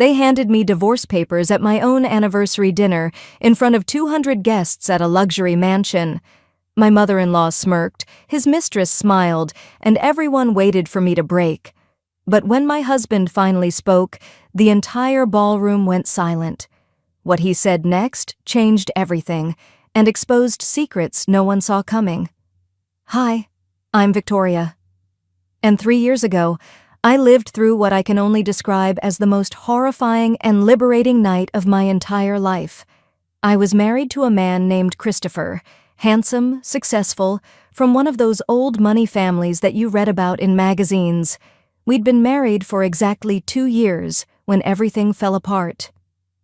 They handed me divorce papers at my own anniversary dinner in front of 200 guests at a luxury mansion. My mother-in-law smirked, his mistress smiled, and everyone waited for me to break. But when my husband finally spoke, the entire ballroom went silent. What he said next changed everything and exposed secrets no one saw coming. "Hi, I'm Victoria. And 3 years ago, I lived through what I can only describe as the most horrifying and liberating night of my entire life. I was married to a man named Christopher, handsome, successful, from one of those old money families that you read about in magazines. We'd been married for exactly 2 years when everything fell apart.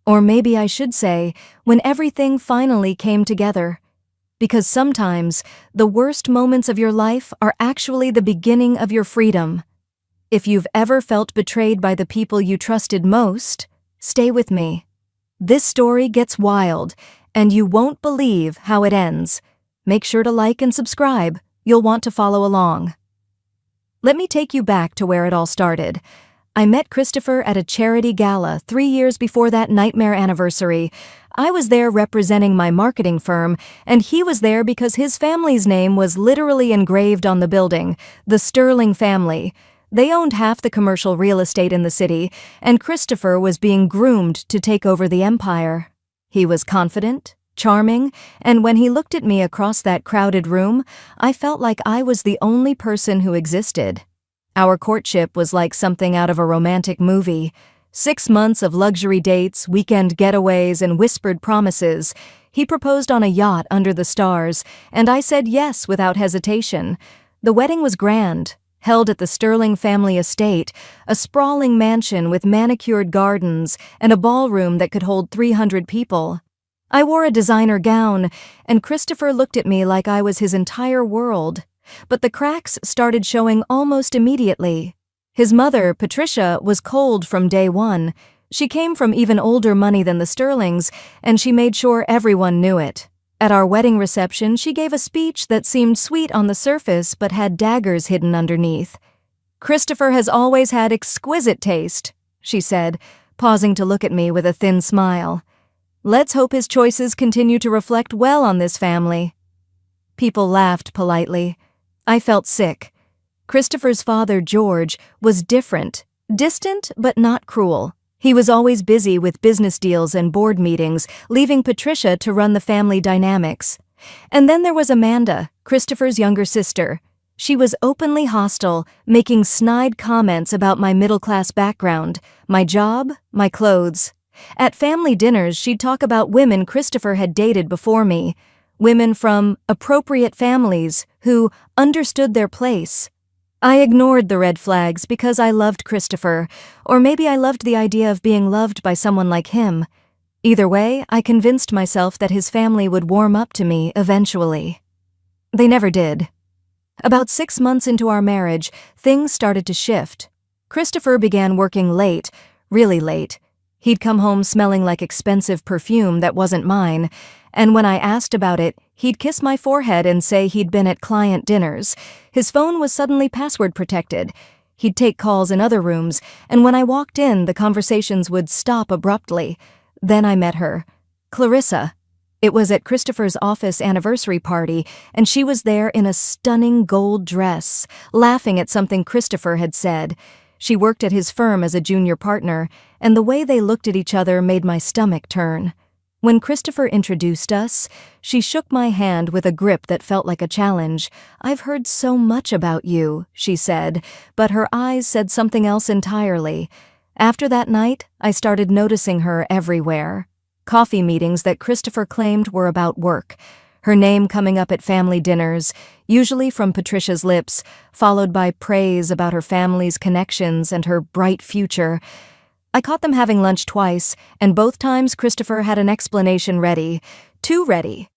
Or maybe I should say, when everything finally came together. Because sometimes, the worst moments of your life are actually the beginning of your freedom. If you've ever felt betrayed by the people you trusted most, stay with me. This story gets wild, and you won't believe how it ends. Make sure to like and subscribe. You'll want to follow along. Let me take you back to where it all started. I met Christopher at a charity gala 3 years before that nightmare anniversary. I was there representing my marketing firm, and he was there because his family's name was literally engraved on the building, the Sterling family. They owned half the commercial real estate in the city, and Christopher was being groomed to take over the empire. He was confident, charming, and when he looked at me across that crowded room, I felt like I was the only person who existed. Our courtship was like something out of a romantic movie. 6 months of luxury dates, weekend getaways, and whispered promises. He proposed on a yacht under the stars, and I said yes without hesitation. The wedding was grand, held at the Sterling family estate, a sprawling mansion with manicured gardens and a ballroom that could hold 300 people. I wore a designer gown, and Christopher looked at me like I was his entire world. But the cracks started showing almost immediately. His mother, Patricia, was cold from day one. She came from even older money than the Sterlings, and she made sure everyone knew it. At our wedding reception, she gave a speech that seemed sweet on the surface but had daggers hidden underneath. "Christopher has always had exquisite taste," she said, pausing to look at me with a thin smile. "Let's hope his choices continue to reflect well on this family." People laughed politely. I felt sick. Christopher's father, George, was different, distant but not cruel. He was always busy with business deals and board meetings, leaving Patricia to run the family dynamics. And then there was Amanda, Christopher's younger sister. She was openly hostile, making snide comments about my middle-class background, my job, my clothes. At family dinners, she'd talk about women Christopher had dated before me. Women from appropriate families who understood their place. I ignored the red flags because I loved Christopher, or maybe I loved the idea of being loved by someone like him. Either way, I convinced myself that his family would warm up to me eventually. They never did. About 6 months into our marriage, things started to shift. Christopher began working late, really late. He'd come home smelling like expensive perfume that wasn't mine, and when I asked about it, he'd kiss my forehead and say he'd been at client dinners. His phone was suddenly password protected. He'd take calls in other rooms, and when I walked in, the conversations would stop abruptly. Then I met her, Clarissa. It was at Christopher's office anniversary party, and she was there in a stunning gold dress, laughing at something Christopher had said. She worked at his firm as a junior partner, and the way they looked at each other made my stomach turn. When Christopher introduced us, she shook my hand with a grip that felt like a challenge. "I've heard so much about you," she said, but her eyes said something else entirely. After that night, I started noticing her everywhere. Coffee meetings that Christopher claimed were about work. Her name coming up at family dinners, usually from Patricia's lips, followed by praise about her family's connections and her bright future. I caught them having lunch twice, and both times Christopher had an explanation ready. Too ready.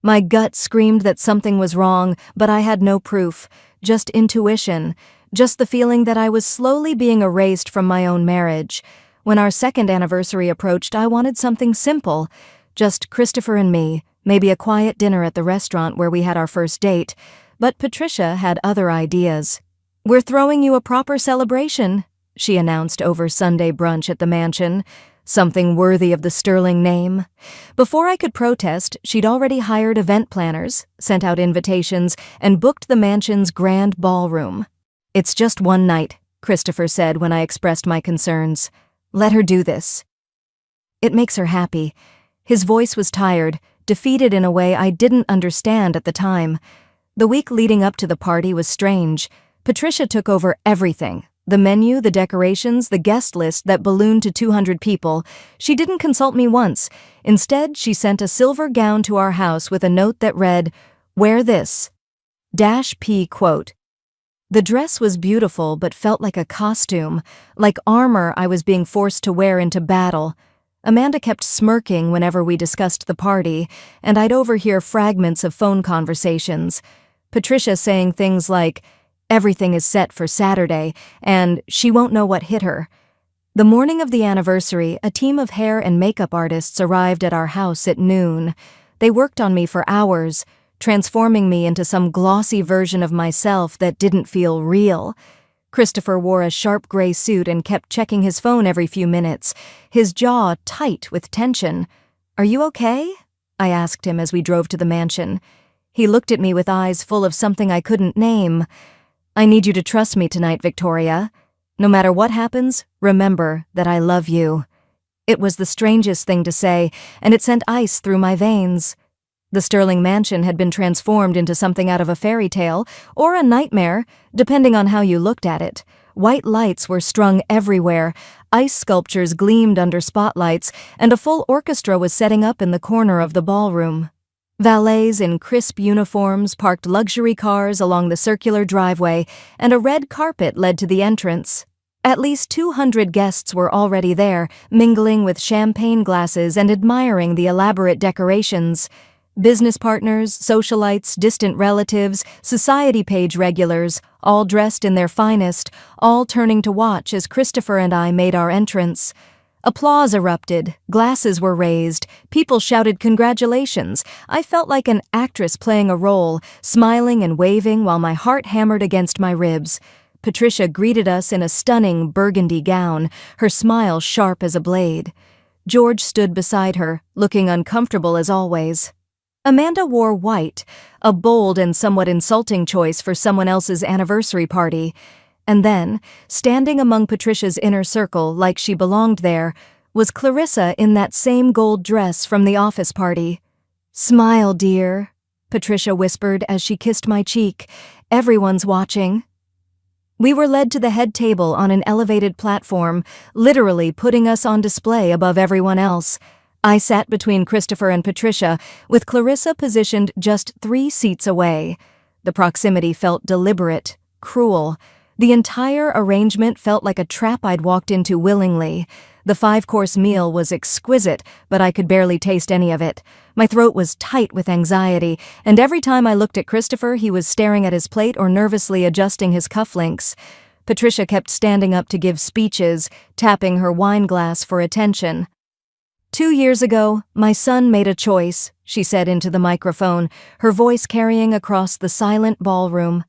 My gut screamed that something was wrong, but I had no proof. Just intuition. Just the feeling that I was slowly being erased from my own marriage. When our second anniversary approached, I wanted something simple. Just Christopher and me, maybe a quiet dinner at the restaurant where we had our first date. But Patricia had other ideas. "We're throwing you a proper celebration," she announced over Sunday brunch at the mansion. Something worthy of the sterling name. Before I could protest, she'd already hired event planners, sent out invitations, and booked the mansion's grand ballroom. "It's just one night," Christopher said when I expressed my concerns. "Let her do this." "It makes her happy." His voice was tired, defeated in a way I didn't understand at the time. The week leading up to the party was strange. Patricia took over everything. The menu, the decorations, the guest list that ballooned to 200 people. She didn't consult me once. Instead, she sent a silver gown to our house with a note that read, "Wear this." -P quote. The dress was beautiful but felt like a costume, like armor I was being forced to wear into battle. Amanda kept smirking whenever we discussed the party, and I'd overhear fragments of phone conversations. Patricia saying things like, "Everything is set for Saturday," and "she won't know what hit her." The morning of the anniversary, a team of hair and makeup artists arrived at our house at noon. They worked on me for hours, transforming me into some glossy version of myself that didn't feel real. Christopher wore a sharp gray suit and kept checking his phone every few minutes, his jaw tight with tension. "Are you okay?" I asked him as we drove to the mansion. He looked at me with eyes full of something I couldn't name. "I need you to trust me tonight, Victoria. No matter what happens, remember that I love you." It was the strangest thing to say, and it sent ice through my veins. The Sterling mansion had been transformed into something out of a fairy tale, or a nightmare, depending on how you looked at it. White lights were strung everywhere, ice sculptures gleamed under spotlights, and a full orchestra was setting up in the corner of the ballroom. Valets in crisp uniforms parked luxury cars along the circular driveway, and a red carpet led to the entrance. At least 200 guests were already there, mingling with champagne glasses and admiring the elaborate decorations. Business partners, socialites, distant relatives, society page regulars, all dressed in their finest, all turning to watch as Christopher and I made our entrance. Applause erupted, glasses were raised, people shouted congratulations. I felt like an actress playing a role, smiling and waving while my heart hammered against my ribs. Patricia greeted us in a stunning burgundy gown, her smile sharp as a blade. George stood beside her, looking uncomfortable as always. Amanda wore white, a bold and somewhat insulting choice for someone else's anniversary party. And then, standing among Patricia's inner circle like she belonged there, was Clarissa in that same gold dress from the office party. "Smile, dear," Patricia whispered as she kissed my cheek. "Everyone's watching." We were led to the head table on an elevated platform, literally putting us on display above everyone else. I sat between Christopher and Patricia, with Clarissa positioned just 3 seats away. The proximity felt deliberate, cruel. The entire arrangement felt like a trap I'd walked into willingly. The 5-course meal was exquisite, but I could barely taste any of it. My throat was tight with anxiety, and every time I looked at Christopher, he was staring at his plate or nervously adjusting his cufflinks. Patricia kept standing up to give speeches, tapping her wine glass for attention. "2 years ago, my son made a choice," she said into the microphone, her voice carrying across the silent ballroom.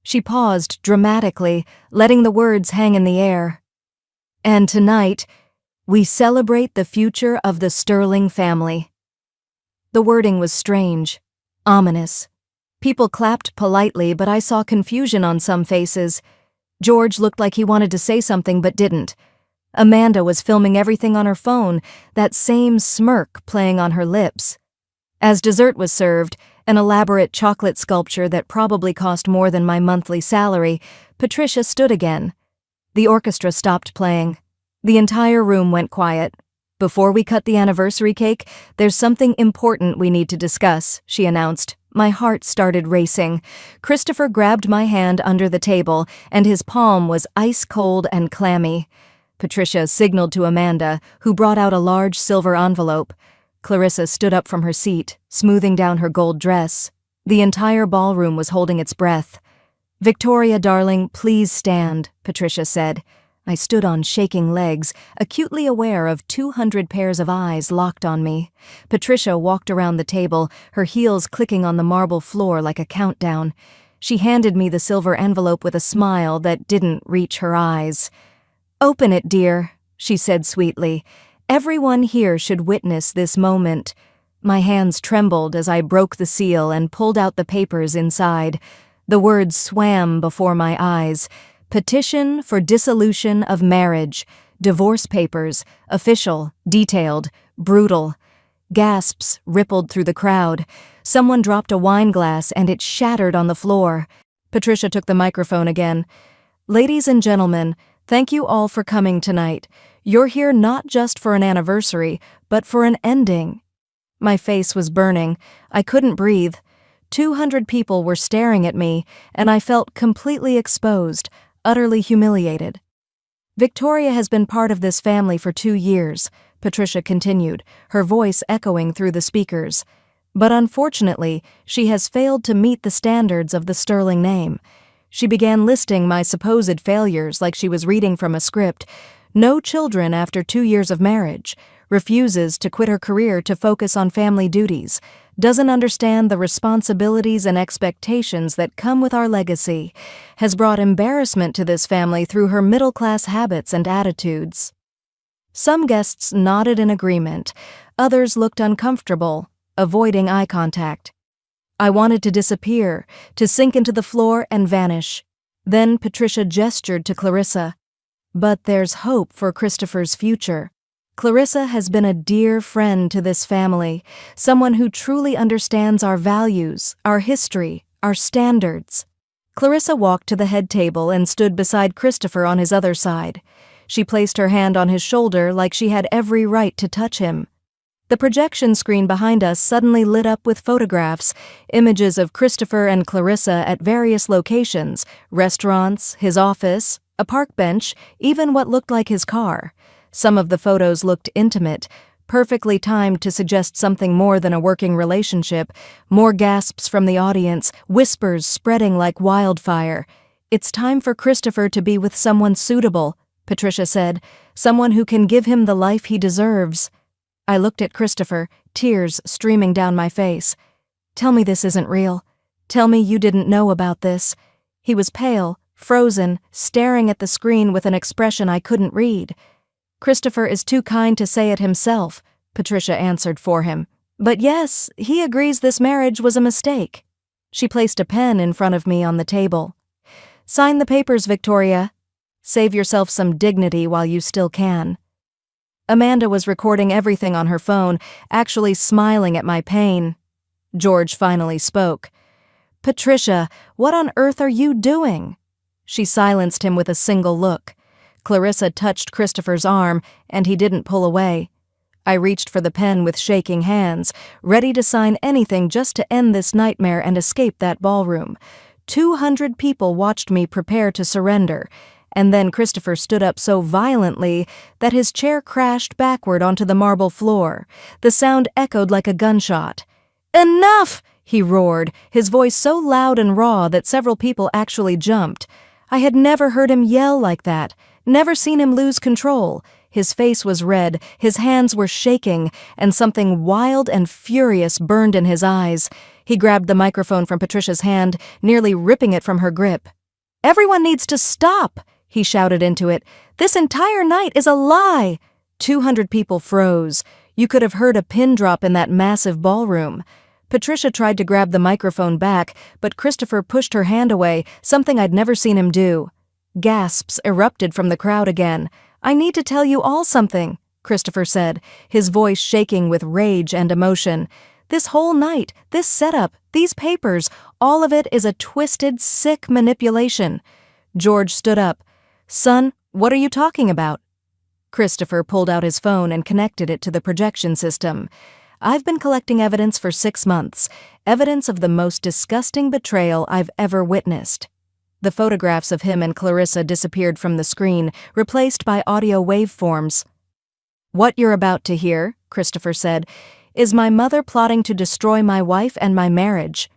She paused dramatically, letting the words hang in the air. "And tonight, we celebrate the future of the Sterling family." The wording was strange, ominous. People clapped politely, but I saw confusion on some faces. George looked like he wanted to say something but didn't. Amanda was filming everything on her phone, that same smirk playing on her lips. As dessert was served, an elaborate chocolate sculpture that probably cost more than my monthly salary, Patricia stood again. The orchestra stopped playing. The entire room went quiet. "Before we cut the anniversary cake, there's something important we need to discuss," she announced. My heart started racing. Christopher grabbed my hand under the table, and his palm was ice-cold and clammy. Patricia signaled to Amanda, who brought out a large silver envelope. Clarissa stood up from her seat, smoothing down her gold dress. The entire ballroom was holding its breath. "Victoria, darling, please stand," Patricia said. I stood on shaking legs, acutely aware of 200 pairs of eyes locked on me. Patricia walked around the table, her heels clicking on the marble floor like a countdown. She handed me the silver envelope with a smile that didn't reach her eyes. "Open it, dear," she said sweetly. "Everyone here should witness this moment." My hands trembled as I broke the seal and pulled out the papers inside. The words swam before my eyes. Petition for dissolution of marriage. Divorce papers. Official. Detailed. Brutal. Gasps rippled through the crowd. Someone dropped a wine glass and it shattered on the floor. Patricia took the microphone again. "Ladies and gentlemen, thank you all for coming tonight. You're here not just for an anniversary, but for an ending." My face was burning. I couldn't breathe. 200 people were staring at me, and I felt completely exposed, utterly humiliated. "Victoria has been part of this family for 2 years," Patricia continued, her voice echoing through the speakers. "But unfortunately, she has failed to meet the standards of the sterling name." She began listing my supposed failures like she was reading from a script. No children after 2 years of marriage. Refuses to quit her career to focus on family duties. Doesn't understand the responsibilities and expectations that come with our legacy. Has brought embarrassment to this family through her middle-class habits and attitudes. Some guests nodded in agreement. Others looked uncomfortable, avoiding eye contact. I wanted to disappear, to sink into the floor and vanish. Then Patricia gestured to Clarissa. "But there's hope for Christopher's future. Clarissa has been a dear friend to this family, someone who truly understands our values, our history, our standards." Clarissa walked to the head table and stood beside Christopher on his other side. She placed her hand on his shoulder like she had every right to touch him. The projection screen behind us suddenly lit up with photographs, images of Christopher and Clarissa at various locations, restaurants, his office, a park bench, even what looked like his car. Some of the photos looked intimate, perfectly timed to suggest something more than a working relationship. More gasps from the audience, whispers spreading like wildfire. "It's time for Christopher to be with someone suitable," Patricia said, "someone who can give him the life he deserves." I looked at Christopher, tears streaming down my face. "Tell me this isn't real. Tell me you didn't know about this." He was pale, frozen, staring at the screen with an expression I couldn't read. "Christopher is too kind to say it himself," Patricia answered for him. "But yes, he agrees this marriage was a mistake." She placed a pen in front of me on the table. "Sign the papers, Victoria. Save yourself some dignity while you still can." Amanda was recording everything on her phone, actually smiling at my pain. George finally spoke. "Patricia, what on earth are you doing?" She silenced him with a single look. Clarissa touched Christopher's arm, and he didn't pull away. I reached for the pen with shaking hands, ready to sign anything just to end this nightmare and escape that ballroom. 200 people watched me prepare to surrender, and then Christopher stood up so violently that his chair crashed backward onto the marble floor. The sound echoed like a gunshot. "Enough!" he roared, his voice so loud and raw that several people actually jumped. I had never heard him yell like that, never seen him lose control. His face was red, his hands were shaking, and something wild and furious burned in his eyes. He grabbed the microphone from Patricia's hand, nearly ripping it from her grip. "Everyone needs to stop!" he shouted into it. "This entire night is a lie!" 200 people froze. You could have heard a pin drop in that massive ballroom. Patricia tried to grab the microphone back, but Christopher pushed her hand away, something I'd never seen him do. Gasps erupted from the crowd again. "I need to tell you all something," Christopher said, his voice shaking with rage and emotion. "This whole night, this setup, these papers, all of it is a twisted, sick manipulation." George stood up. "Son, what are you talking about?" Christopher pulled out his phone and connected it to the projection system. "I've been collecting evidence for 6 months, evidence of the most disgusting betrayal I've ever witnessed." The photographs of him and Clarissa disappeared from the screen, replaced by audio waveforms. "What you're about to hear," Christopher said, "is my mother plotting to destroy my wife and my marriage."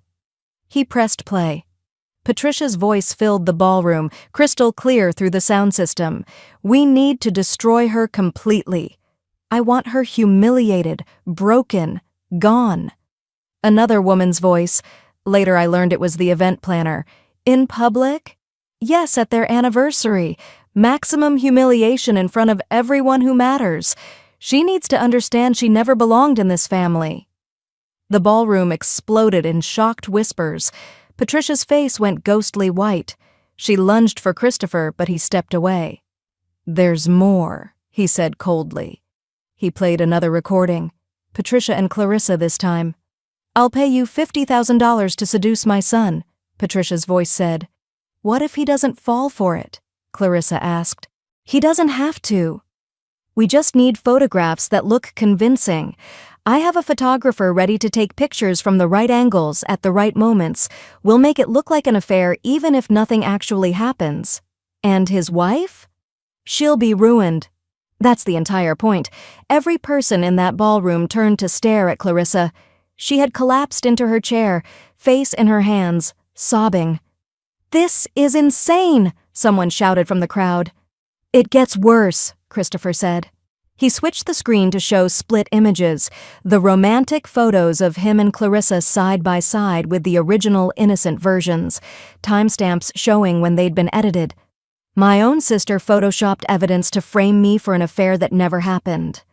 He pressed play. Patricia's voice filled the ballroom, crystal clear through the sound system. "We need to destroy her completely. I want her humiliated, broken, gone." Another woman's voice. Later I learned it was the event planner. "In public?" "Yes, at their anniversary. Maximum humiliation in front of everyone who matters. She needs to understand she never belonged in this family. The ballroom exploded in shocked whispers. Patricia's face went ghostly white. She lunged for Christopher, but he stepped away. "There's more," he said coldly. He played another recording. Patricia and Clarissa this time. "I'll pay you $50,000 to seduce my son," Patricia's voice said. "What if he doesn't fall for it?" Clarissa asked. "He doesn't have to. We just need photographs that look convincing. I have a photographer ready to take pictures from the right angles at the right moments. We'll make it look like an affair even if nothing actually happens. And his wife? She'll be ruined." That's the entire point. Every person in that ballroom turned to stare at Clarissa. She had collapsed into her chair, face in her hands, sobbing. "This is insane," someone shouted from the crowd. "It gets worse," Christopher said. He switched the screen to show split images, the romantic photos of him and Clarissa side by side with the original innocent versions, timestamps showing when they'd been edited. My own sister photoshopped evidence to frame me for an affair that never happened.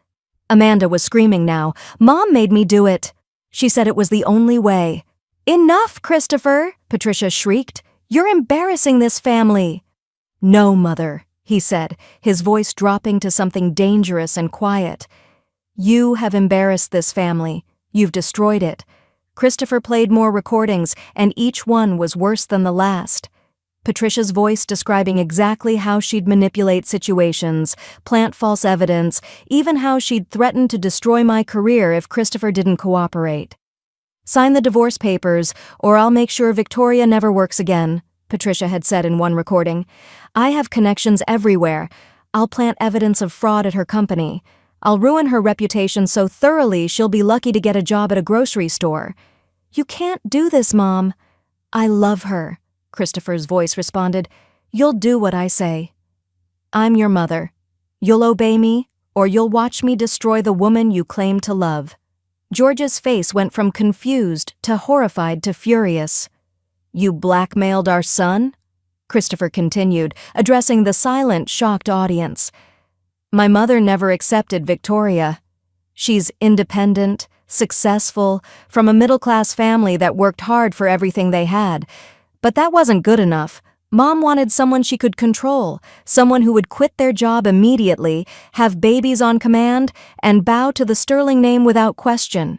Amanda was screaming now. "Mom made me do it." She said it was the only way. "Enough, Christopher," Patricia shrieked. "You're embarrassing this family." "No, Mother," he said, his voice dropping to something dangerous and quiet. "You have embarrassed this family. You've destroyed it." Christopher played more recordings, and each one was worse than the last. Patricia's voice describing exactly how she'd manipulate situations, plant false evidence, even how she'd threaten to destroy my career if Christopher didn't cooperate. "Sign the divorce papers, or I'll make sure Victoria never works again," Patricia had said in one recording. "I have connections everywhere. I'll plant evidence of fraud at her company. I'll ruin her reputation so thoroughly she'll be lucky to get a job at a grocery store." "You can't do this, Mom." "I love her," Christopher's voice responded. "You'll do what I say. I'm your mother. You'll obey me, or you'll watch me destroy the woman you claim to love." George's face went from confused to horrified to furious. "You blackmailed our son?" Christopher continued, addressing the silent, shocked audience. "My mother never accepted Victoria. She's independent, successful, from a middle-class family that worked hard for everything they had. But that wasn't good enough. Mom wanted someone she could control, someone who would quit their job immediately, have babies on command, and bow to the Sterling name without question."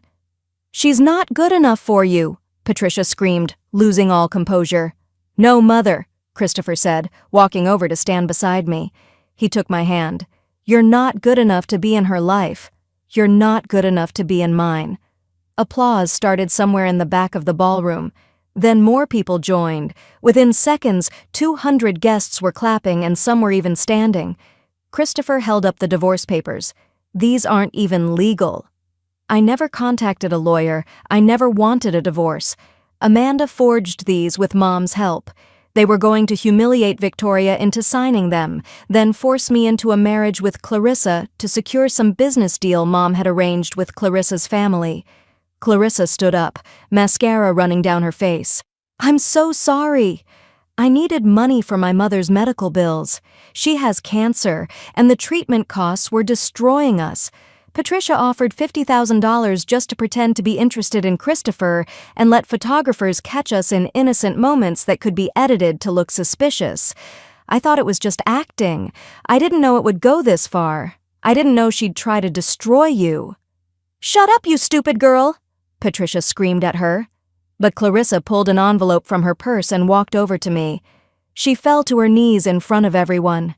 "She's not good enough for you," Patricia screamed, losing all composure. "No, Mother," Christopher said, walking over to stand beside me. He took my hand. "You're not good enough to be in her life. You're not good enough to be in mine." Applause started somewhere in the back of the ballroom. Then more people joined. Within seconds, 200 guests were clapping and some were even standing. Christopher held up the divorce papers. "These aren't even legal." "I never contacted a lawyer. I never wanted a divorce. Amanda forged these with Mom's help. They were going to humiliate Victoria into signing them, then force me into a marriage with Clarissa to secure some business deal Mom had arranged with Clarissa's family." Clarissa stood up, mascara running down her face. "I'm so sorry. I needed money for my mother's medical bills. She has cancer, and the treatment costs were destroying us. Patricia offered $50,000 just to pretend to be interested in Christopher and let photographers catch us in innocent moments that could be edited to look suspicious. I thought it was just acting. I didn't know it would go this far. I didn't know she'd try to destroy you." "Shut up, you stupid girl!" Patricia screamed at her. But Clarissa pulled an envelope from her purse and walked over to me. She fell to her knees in front of everyone.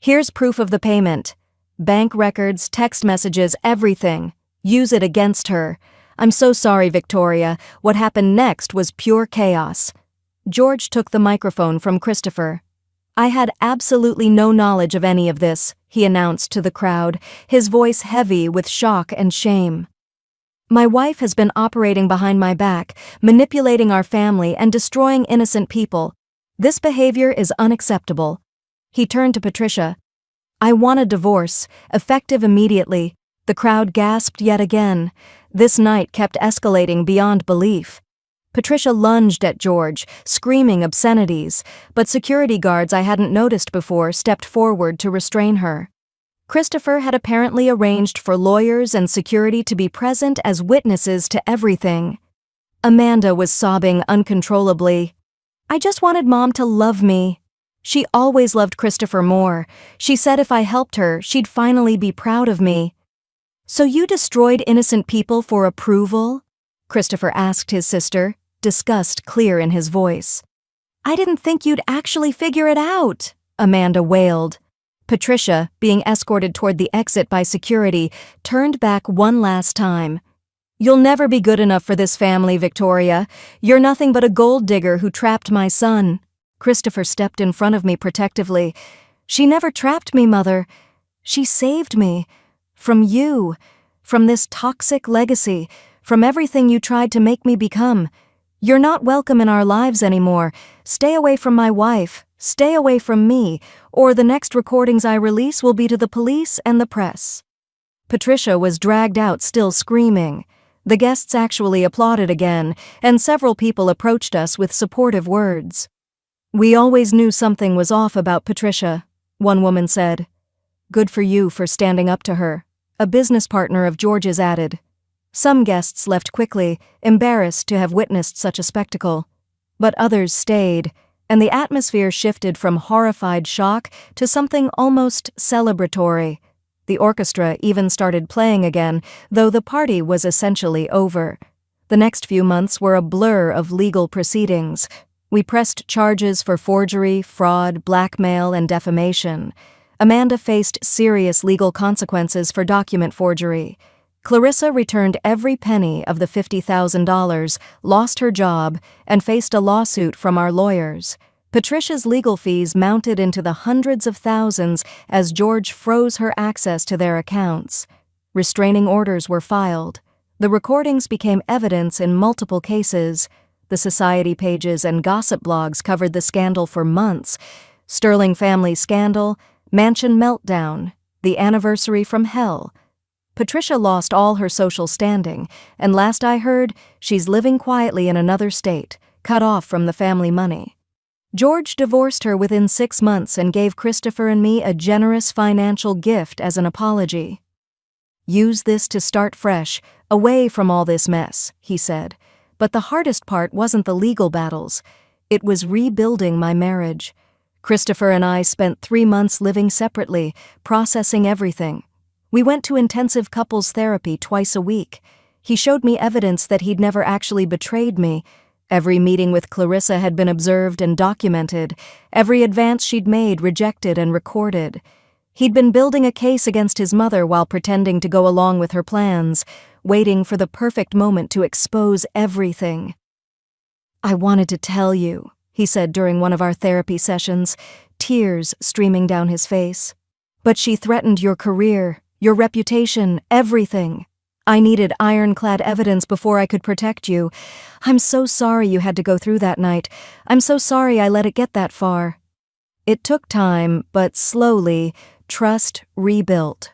"Here's proof of the payment. Bank records, text messages, everything. Use it against her. I'm so sorry, Victoria. What happened next was pure chaos." George took the microphone from Christopher. "I had absolutely no knowledge of any of this," he announced to the crowd, his voice heavy with shock and shame. "My wife has been operating behind my back, manipulating our family and destroying innocent people. This behavior is unacceptable." He turned to Patricia. "I want a divorce, effective immediately." The crowd gasped yet again. This night kept escalating beyond belief. Patricia lunged at George, screaming obscenities, but security guards I hadn't noticed before stepped forward to restrain her. Christopher had apparently arranged for lawyers and security to be present as witnesses to everything. Amanda was sobbing uncontrollably. "I just wanted Mom to love me." She always loved Christopher more. She said if I helped her, she'd finally be proud of me. "So you destroyed innocent people for approval?" Christopher asked his sister, disgust clear in his voice. "I didn't think you'd actually figure it out," Amanda wailed. Patricia, being escorted toward the exit by security, turned back one last time. "You'll never be good enough for this family, Victoria. You're nothing but a gold digger who trapped my son." Christopher stepped in front of me protectively. "She never trapped me, Mother. She saved me. From you. From this toxic legacy. From everything you tried to make me become. You're not welcome in our lives anymore. Stay away from my wife. Stay away from me, or the next recordings I release will be to the police and the press." Patricia was dragged out still screaming. The guests actually applauded again, and several people approached us with supportive words. "We always knew something was off about Patricia," one woman said. "Good for you for standing up to her," a business partner of George's added. Some guests left quickly, embarrassed to have witnessed such a spectacle. But others stayed, and the atmosphere shifted from horrified shock to something almost celebratory. The orchestra even started playing again, though the party was essentially over. The next few months were a blur of legal proceedings. We pressed charges for forgery, fraud, blackmail, and defamation. Amanda faced serious legal consequences for document forgery. Clarissa returned every penny of the $50,000, lost her job, and faced a lawsuit from our lawyers. Patricia's legal fees mounted into the hundreds of thousands as George froze her access to their accounts. Restraining orders were filed. The recordings became evidence in multiple cases. The society pages and gossip blogs covered the scandal for months. Sterling family scandal, mansion meltdown, the anniversary from hell. Patricia lost all her social standing, and last I heard, she's living quietly in another state, cut off from the family money. George divorced her within 6 months and gave Christopher and me a generous financial gift as an apology. "Use this to start fresh, away from all this mess," he said. But the hardest part wasn't the legal battles. It was rebuilding my marriage. Christopher and I spent 3 months living separately, processing everything. We went to intensive couples therapy twice a week. He showed me evidence that he'd never actually betrayed me. Every meeting with Clarissa had been observed and documented, every advance she'd made rejected and recorded. He'd been building a case against his mother while pretending to go along with her plans, waiting for the perfect moment to expose everything. "I wanted to tell you," he said during one of our therapy sessions, tears streaming down his face. "But she threatened your career, your reputation, everything. I needed ironclad evidence before I could protect you. I'm so sorry you had to go through that night. I'm so sorry I let it get that far." It took time, but slowly, trust rebuilt.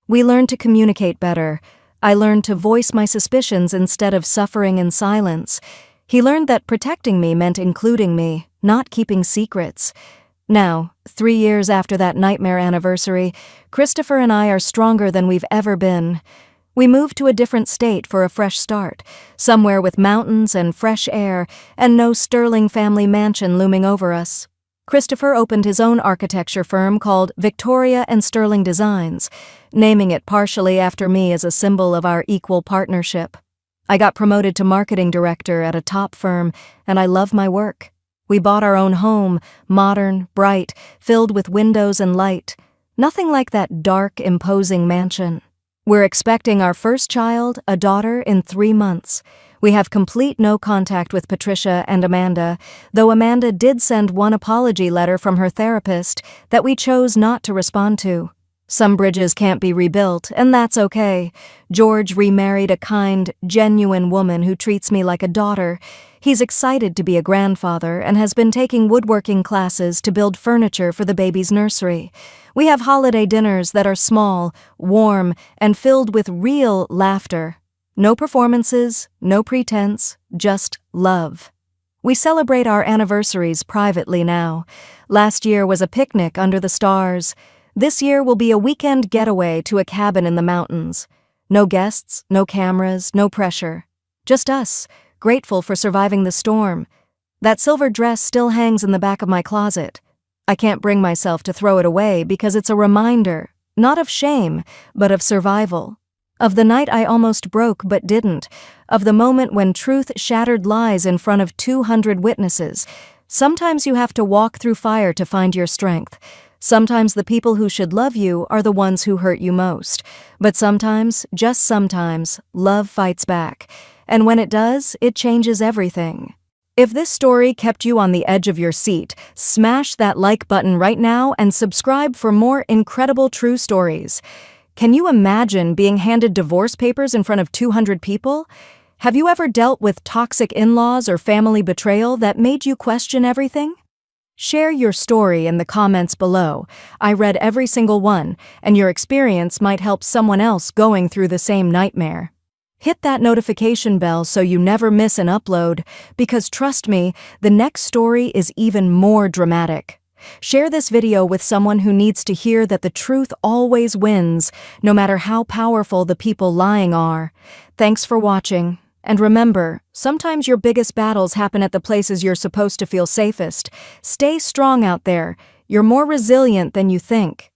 We learned to communicate better. I learned to voice my suspicions instead of suffering in silence. He learned that protecting me meant including me, not keeping secrets. Now, 3 years after that nightmare anniversary, Christopher and I are stronger than we've ever been. We moved to a different state for a fresh start, somewhere with mountains and fresh air, and no Sterling family mansion looming over us. Christopher opened his own architecture firm called Victoria and Sterling Designs, naming it partially after me as a symbol of our equal partnership. I got promoted to marketing director at a top firm, and I love my work. We bought our own home, modern, bright, filled with windows and light. Nothing like that dark, imposing mansion. We're expecting our first child, a daughter, in 3 months. We have complete no contact with Patricia and Amanda, though Amanda did send one apology letter from her therapist that we chose not to respond to. Some bridges can't be rebuilt, and that's okay. George remarried a kind, genuine woman who treats me like a daughter. He's excited to be a grandfather and has been taking woodworking classes to build furniture for the baby's nursery. We have holiday dinners that are small, warm, and filled with real laughter. No performances, no pretense, just love. We celebrate our anniversaries privately now. Last year was a picnic under the stars. This year will be a weekend getaway to a cabin in the mountains. No guests, no cameras, no pressure. Just us, grateful for surviving the storm. That silver dress still hangs in the back of my closet. I can't bring myself to throw it away because it's a reminder, not of shame, but of survival. Of the night I almost broke but didn't. Of the moment when truth shattered lies in front of 200 witnesses. Sometimes you have to walk through fire to find your strength. Sometimes the people who should love you are the ones who hurt you most. But sometimes, just sometimes, love fights back. And when it does, it changes everything. If this story kept you on the edge of your seat, smash that like button right now and subscribe for more incredible true stories. Can you imagine being handed divorce papers in front of 200 people? Have you ever dealt with toxic in-laws or family betrayal that made you question everything? Share your story in the comments below. I read every single one, and your experience might help someone else going through the same nightmare. Hit that notification bell so you never miss an upload, because trust me, the next story is even more dramatic. Share this video with someone who needs to hear that the truth always wins, no matter how powerful the people lying are. Thanks for watching. And remember, sometimes your biggest battles happen at the places you're supposed to feel safest. Stay strong out there. You're more resilient than you think.